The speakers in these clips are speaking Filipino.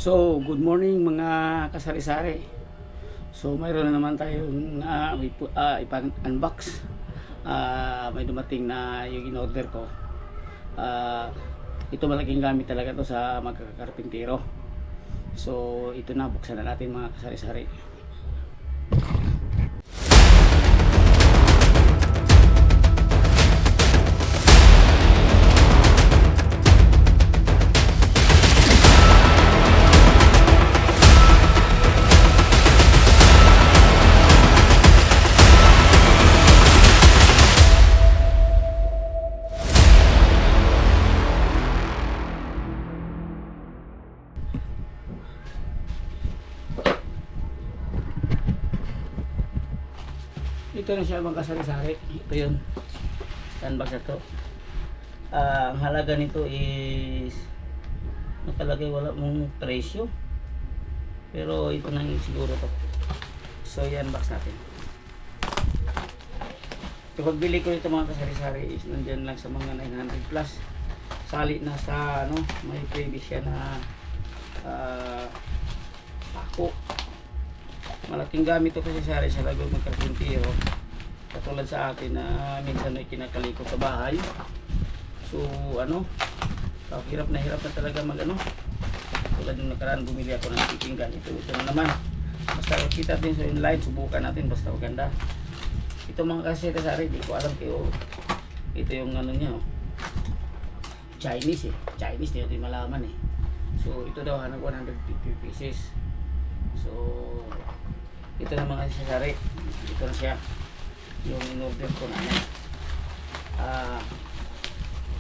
So, good morning mga kasari-sari. So, mayroon na naman tayong ipang-unbox. May dumating na yung in-order ko. Ito malaking gamit talaga to sa magkakarpintero. So, ito na, buksan na natin mga kasari-sari. Ito na siya mga kasari-sari. Ito yun. Unbox na to. Ang halaga nito is nakalagay, wala mong presyo. Pero ito na siguro to. So i-unbox natin. Ito pagbili ko ito mga kasari-sari is nandyan lang sa mga 900 plus. Sali na sa may previous siya na pako. Malaking gamit to kasi sa lagong magkarpintero. Katulad sa akin na minsan ay kinakalikot sa bahay. So hirap na talaga tulad yung nakaraan bumili ako ng pipinggan. Ito na naman. Basta kita din sa online, subukan natin basta maganda. Ito mga kasari-sari, di ko alam kayo. Ito yung niya Chinese Chinese di natin malaman eh. So ito daw 150 pieces. So ito na mga kasari, ito na siya yung in-order ko na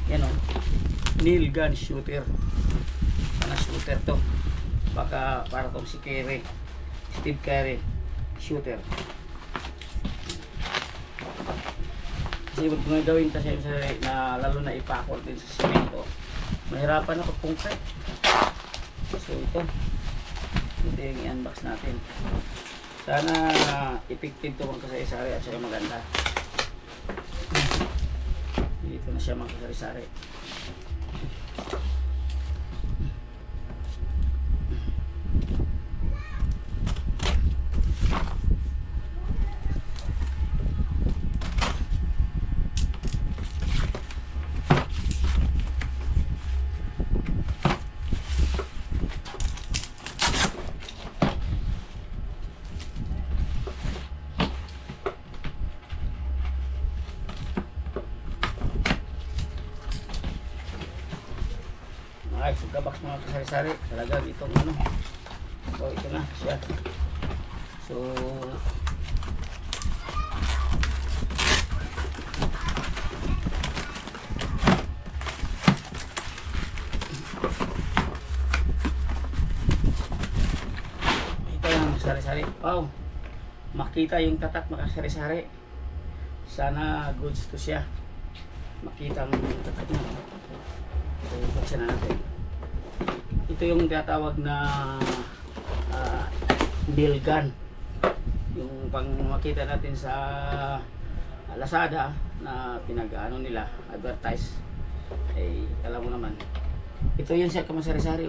yan nail gun shooter. Sana shooter to, baka para tong si Kerry, Steve Kerry shooter. Kasi huwag mga gawin kasi na lalo na ipakol din sa semento, mahirapan ako concrete. So ito yung i-unbox natin. Sana effective to mga kasari-sari at saka maganda. Dito na siya mga kasari-sari. Ay, sugabaks mga kasari-sari. Talagang itong So, ito na siya. So, ito yung kasari-sari. Wow! Makita yung tatak mga kasari-sari. Sana goods to siya. Makita ang tatak niya. So, buksan na natin. Ito yung tinatawag na nail gun. Yung pang makita natin sa Lazada na pinag-ano nila, advertise. Eh, alam mo naman. Ito yun siya kamasari-sari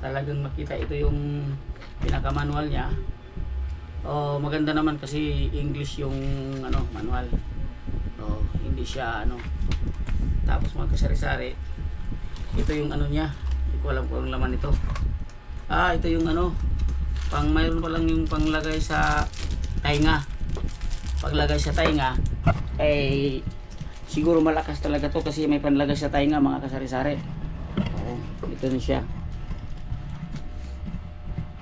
Talagang makita ito yung pinaka-manual niya. Maganda naman kasi English yung manual. Hindi siya Tapos mga kasari-sari, ito yung niya. Hindi ko alam kung anong laman ito. Ito yung mayroon pa lang yung panglagay sa tainga. Paglagay sa tainga siguro malakas talaga to kasi may panlagay sa tainga mga kasari-sari. Ito na siya.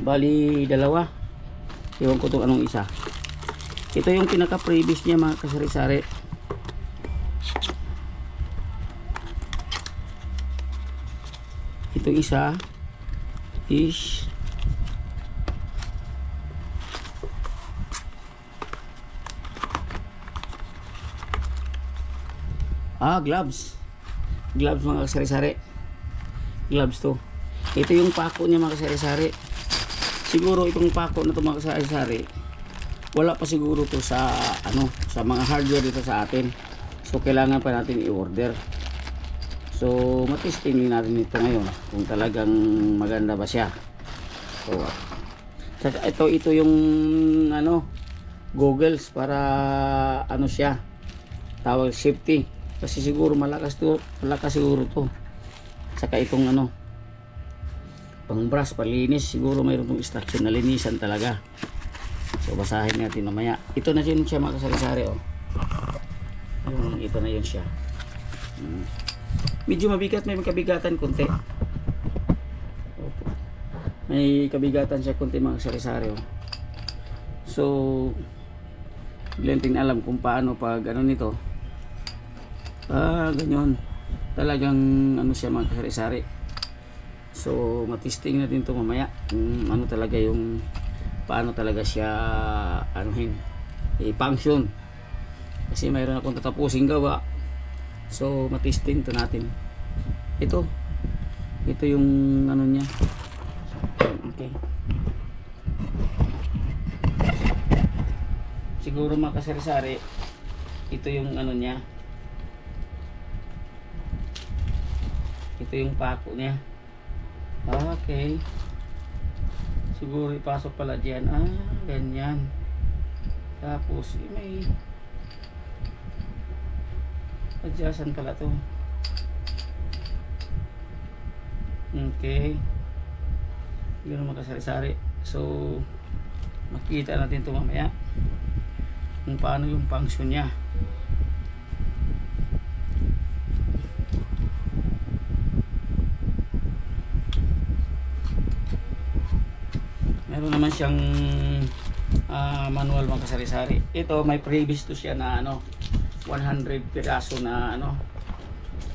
Bali dalawa. Iwan ko itong anong isa. Ito yung pinaka-previous niya mga kasari-sari. Itong isa is gloves mga kasari-sari. Gloves to. Ito yung pako niya mga kasari-sari. Siguro itong pako na to mga kasari-sari, wala pa siguro to sa sa mga hardware dito sa atin. So kailangan pa natin i-order. So matesting natin ito ngayon kung talagang maganda ba siya. So, saka ito yung ano, goggles para ano siya, tawag safety. Kasi siguro malakas siguro to. Saka itong ano, pang brush, palinis, siguro mayroon pong instruction na linisan talaga. So basahin natin mamaya. Ito na yun siya mga kasari-sari, oh. Ito na yun siya. Medyo mabigat, may kabigatan konti. May kabigatan siya konti mga kasari-sari, oh. So hindi alam kung paano pag ano nito. Ganyan. Talagang ano siya mga kasari-sari. So matesting natin to mamaya ano talaga yung paano talaga siya anuhin i-function, kasi mayroon akong tatapusing gawa. So matesting to natin. Ito yung ano niya. Okay, siguro mga kasari-sari, ito yung ano niya, ito yung pako niya. Okay, siguro ipasok pala dyan. Ganyan. Tapos may adjustan pala to. Okay, yun ang makasari-sari. So makita natin ito mamaya kung paano yung function nya. Meron naman siyang manual mga kasari-sari. Ito may previous to siya na ano, 100 piraso na ano.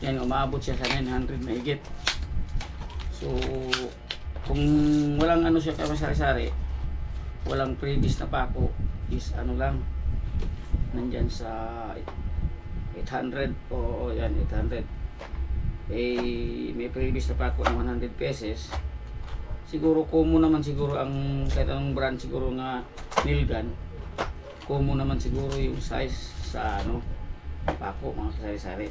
Yan, umabot siya sa 900 mahigit. So kung walang ano siya kasari-sari, walang previous na pako, is ano lang, nandyan sa 800 o yan 800. May previous na pako ng 100 pesos. Siguro common naman siguro ang kahit anong brand siguro nga nail gun, common naman siguro yung size sa ano pako mga kasari-sari.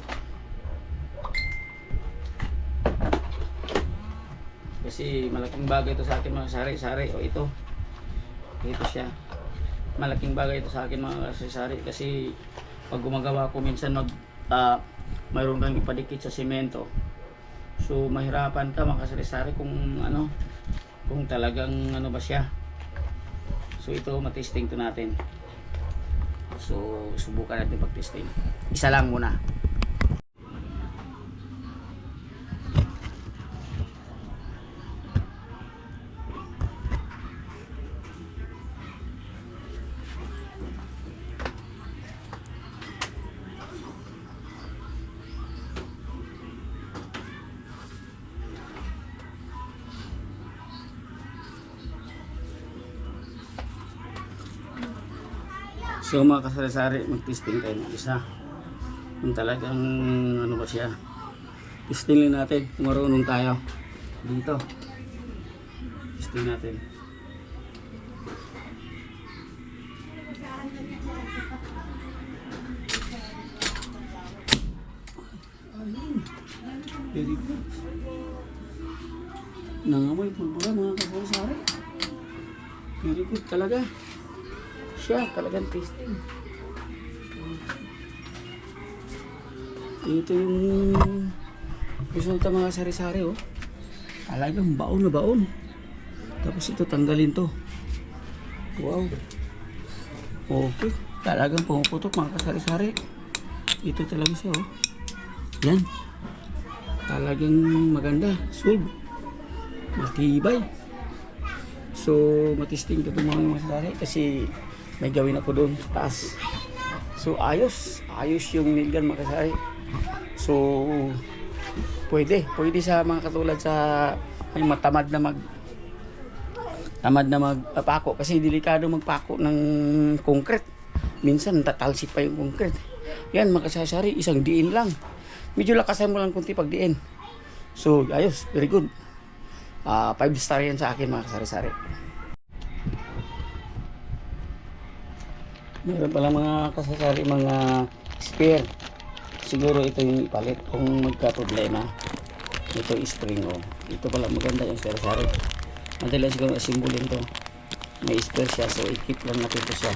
Kasi malaking bagay ito sa akin mga kasari-sari. O ito siya, malaking bagay ito sa akin mga kasari-sari, kasi pag gumagawa ko minsan mayroon kang ipadikit sa semento. So mahirapan ka mga kasari-sari kung ano, kung talagang ano ba siya. So ito matesting to natin. So subukan natin pag-testing. Isa lang muna. So mga kasari-sari, mag-testing tayo ng isa kung talagang ano ba siya. Testing lang natin kung marunong tayo dito. Testing natin. Very good. Nangamoy pulbura mga kasari-sari. Very good talaga siya, talagang tasting. Ito yung resulta mga sari-sari, oh. Talagang baon na baon. Tapos ito tanggalin to. Wow. Okay, talagang pumuputok mga kasari-sari. Ito talaga siya, oh. Yan. Talagang maganda, solve. Matibay. So matisting ko itong mga kasari kasi may gawin ako doon sa taas. So ayos yung nail gun mga kasari. So pwede sa mga katulad sa may matamad na magpako, kasi delikado magpako ng concrete. Minsan tatalsik pa yung concrete. Yan mga kasari, isang diin lang. Medyo lakasan mo lang kunti pag diin. So ayos, very good. 5 star yan sa akin mga kasari-sari. Meron pala mga kasari, mga spare. Siguro ito yung ipalit kung magka-problema. Ito spring, oh. Ito pala maganda yung kasari-sari. madali siguro asimbolin to. May spare siya, so i-keep lang natin to siya.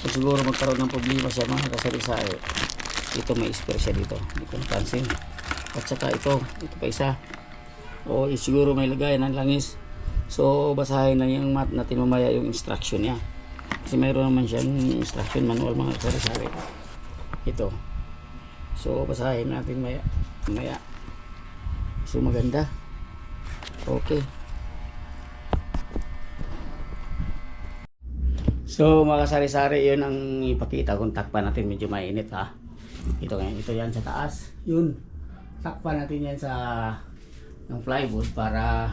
So siguro magkaroon ng problema siya mga kasari-sari, ito may spare siya dito, hindi ko napansin. At saka ito pa isa, o siguro may lagayan ng langis. So basahin na yung mat natin mamaya yung instruction niya, kasi mayroon naman siyang instruction manual mga kasari-sari ito. So basahin natin mamaya. So maganda, okay. So mga kasari-sari, yun ang ipakita kung takpan natin, medyo mainit ha. Ito yan sa taas, yun takpan natin yan sa ng plywood para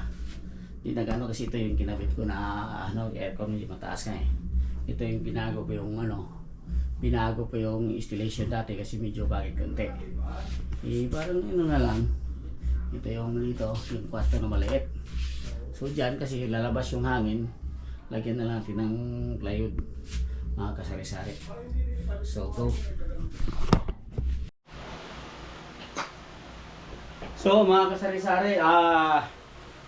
di nagano, kasi ito yung kinabit ko na aircon, medyo mataas nga eh. Ito yung binago ko yung installation dati kasi medyo bakit konti parang na lang. Ito yung kwarto na maliit, so dyan kasi lalabas yung hangin, lagyan na natin ng plywood mga kasari-sari. So go. So mga kasari-sari,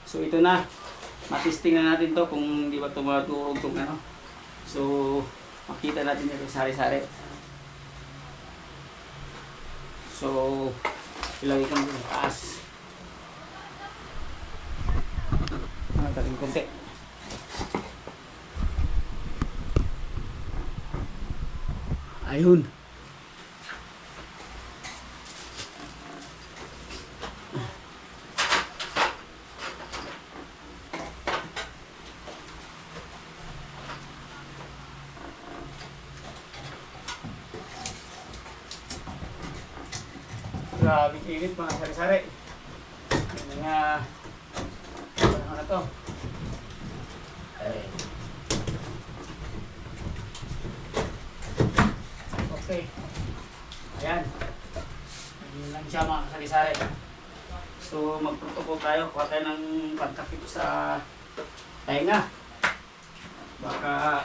so ito na, matisting na natin to kung di ba tumadurog itong ano. So makita natin ito sari-sari. So ilagay ko sa taas, taling konti. Ayun. Grabe init mga sari-sari. Yung mga ano na to. Okay. Ayan. Ayan lang siya mga sari-sari. So magprotocol tayo. Kuha tayo ng pagkakito sa tainga. Baka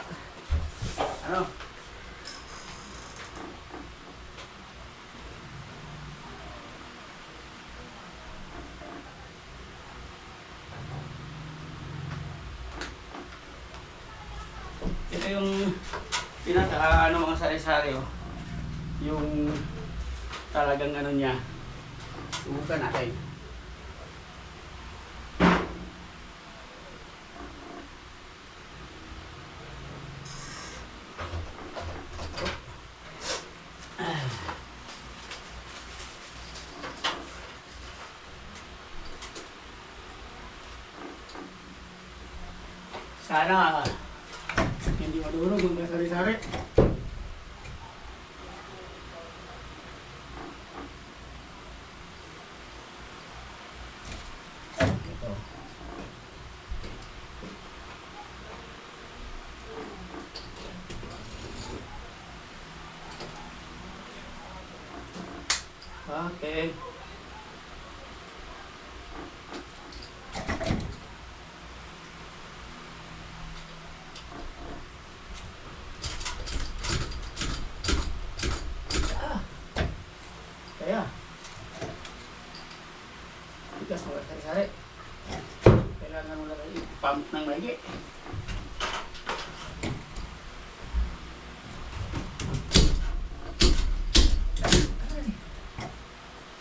ano. Ito yung pinaka mga sari-sari yung talagang ano niya. Subukan natin. Sana hindi madurog yung sari-sari. Ito. Okay. Kaya tigas mga sari-sari, kailangan mo lang i-pump ng maigi.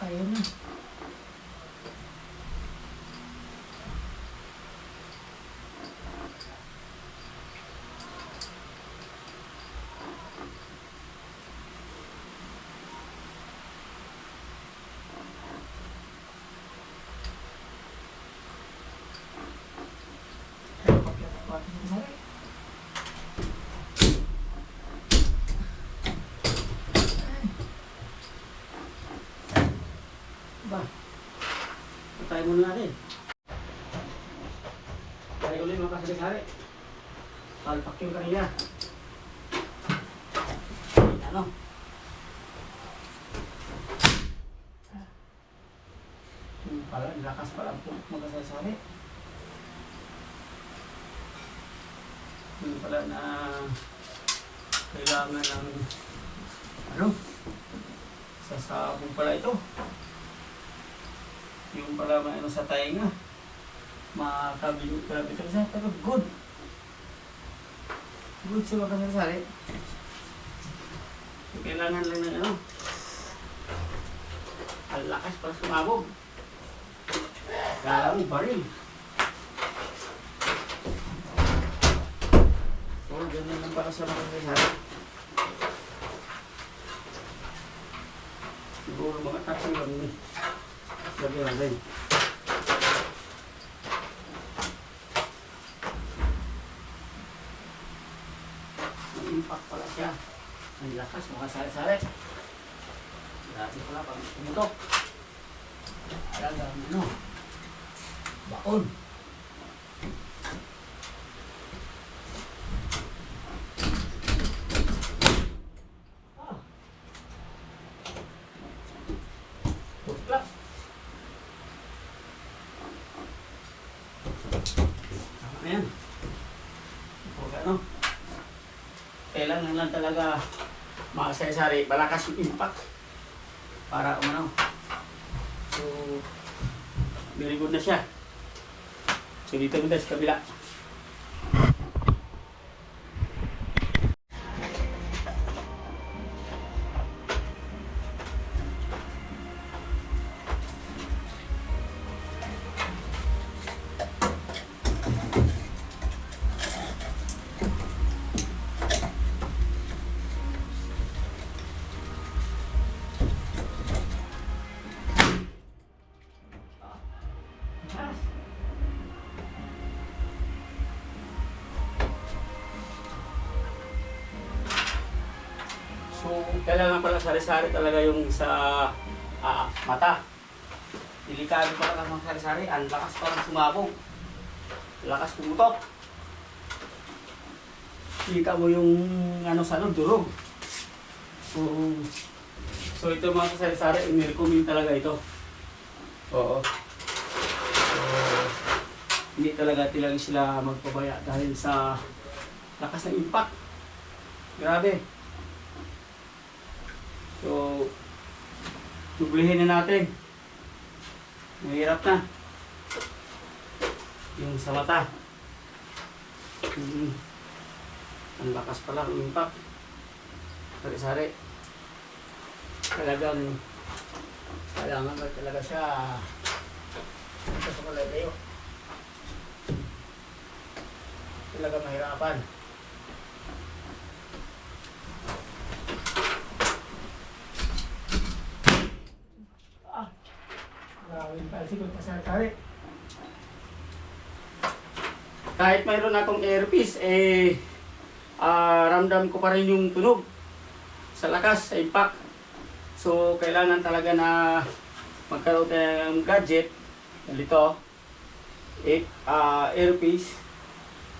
Ayun na. Ba, patay muna natin. Tayo ulit mga kasari-sari. Palpak yung kanina. Ano? Yung pala, lakas pala ang mga kasari-sari. Yung pala na kailangan ng ano? Sasabong pala ito. Yung pala may ano sa tainga. makabili grabe ito sa pero good siya mga kasari. Kailangan lang ng ano ang lakas para sumabog. Kala mo baril. So ganun lang para sa mga kasari. Siguro mga tatlong lang lagyan natin. Impact pala siya. Ang lakas, mga sari-sari. Grabe pala pag tumutok. Talagang ano, baon. Tuklap. Tama na yan. Huwag ano. Kailangan lang talaga mga sari-sari, malakas yung impact para umano. So, very good na siya. So, dito muna sa kabila. So, kailangan pala sari-sari talaga yung sa mata. Delikado pala ng sari-sari. Ang lakas parang sumabog. Lakas pumutok. Kita mo yung ano sa ano, durog. So ito mga sari-sari, i-recommend talaga ito. Oo. So, hindi talaga tilang sila magpabaya dahil sa lakas ng impact. Grabe. So, tublihin na natin. Mahirap na. Yung sa mata. Ang lakas pala ng impact. Sari-sari. Kailangan ba talaga siya ito sa malayo. Talaga mahirapan. Kahit mayroon akong earpiece, ramdam ko pa rin yung tunog sa lakas, sa impact. So, kailangan talaga na magkaroon tayo ng gadget, dito, earpiece.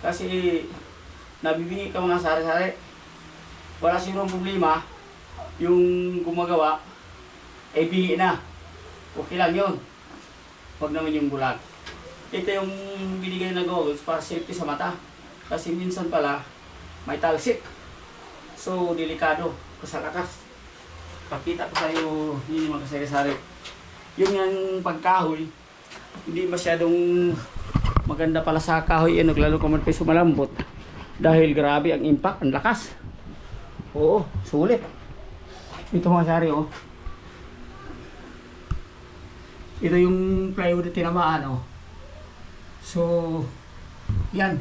Kasi, nabibingi ka mga sari-sari. Wala sigurong problema, yung gumagawa, bili na. Okay lang yun. Huwag naman yung bulag. Ito yung binigay na goggles para safety sa mata. Kasi minsan pala, may talsik. So, delikado. Kasalakas. Pakita ko sa iyo, yun yung mga kasari-sari. Yung pagkahoy, hindi masyadong maganda pala sa kahoy. Lalo kung man peso malambot. Dahil grabe ang impact, ang lakas. Oo, sulit. Ito mga sari, oh. Ito yung plywood na tinamaan, oh. So, yan.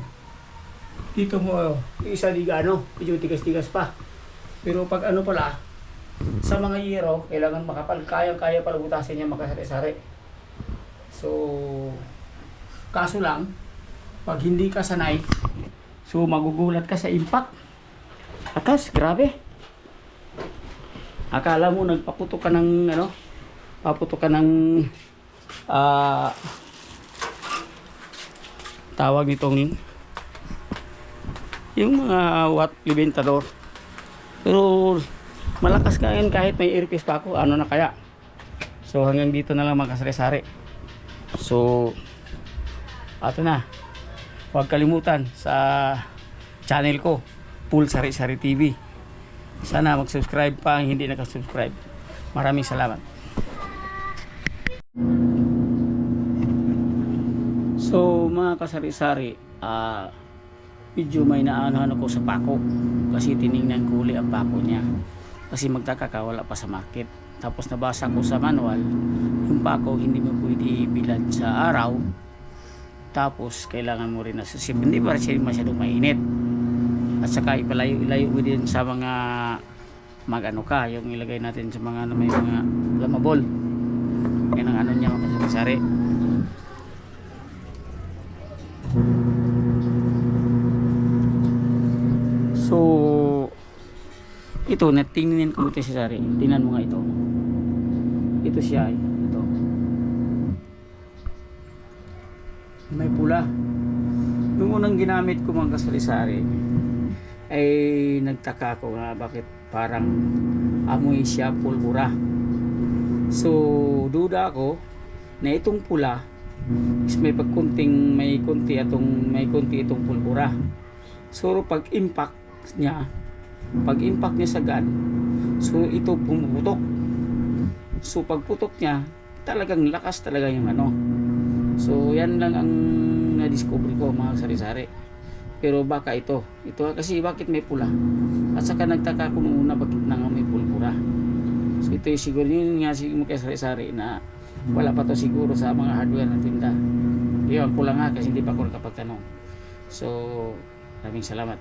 Dito mo, oh, isa di ano, medyo tigas-tigas pa. Pero pag ano pala, sa mga yero, kailangan makapal. Kaya pala butasin niya makasari-sari. So, kaso lang, pag hindi ka sanay, so magugulat ka sa impact. Akas, grabe. Akala mo nagpaputok ka ng ano, paputok ka ng tawag nitong yung mga libentador. Pero malakas ka yan kahit may earpiece pa ako, ano na kaya. So hanggang dito na lang mga kasari-sari. So ato na, huwag kalimutan sa channel ko, Pool Sari-Sari TV. Sana mag-subscribe pa ang hindi nakasubscribe. Maraming salamat. So mga kasari-sari, medyo may naanohan ako sa pako. Kasi tiningnan ko uli ang pako niya. Kasi magtaka ka, wala pa sa market. Tapos nabasa ko sa manual, yung pako hindi mo pwede bilad sa araw. Tapos kailangan mo rin na susip. Hindi pa siya masyadong mainit. At saka ipalayo-ilayo mo din sa mga magano ka, yung ilagay natin sa mga may mga lamabol. Yan ang ano niya mga kasari-sari. So ito, natingnan ko ito sa sari. Tingnan mo nga ito. Ito siya, ito. May pula. Nung unang ginamit ko mga kasari-sari, ay nagtaka ako nga bakit parang amoy siya pulbura. So duda ako na itong pula is may konti itong pulbura. So pag impact niya sa gun, so ito pumuputok. So pagputok niya, talagang lakas talaga yung ano. So yan lang ang na-discover ko mga sari-sari. Pero baka ito kasi bakit may pula. At saka nagtaka ko nung una bakit may pulbura. So ito yung siguro yun nga siguro kay sari-sari na wala pa to siguro sa mga hardware na tinda. Iyon ko lang ha kasi hindi pa ako nakapagtanong. So maraming salamat.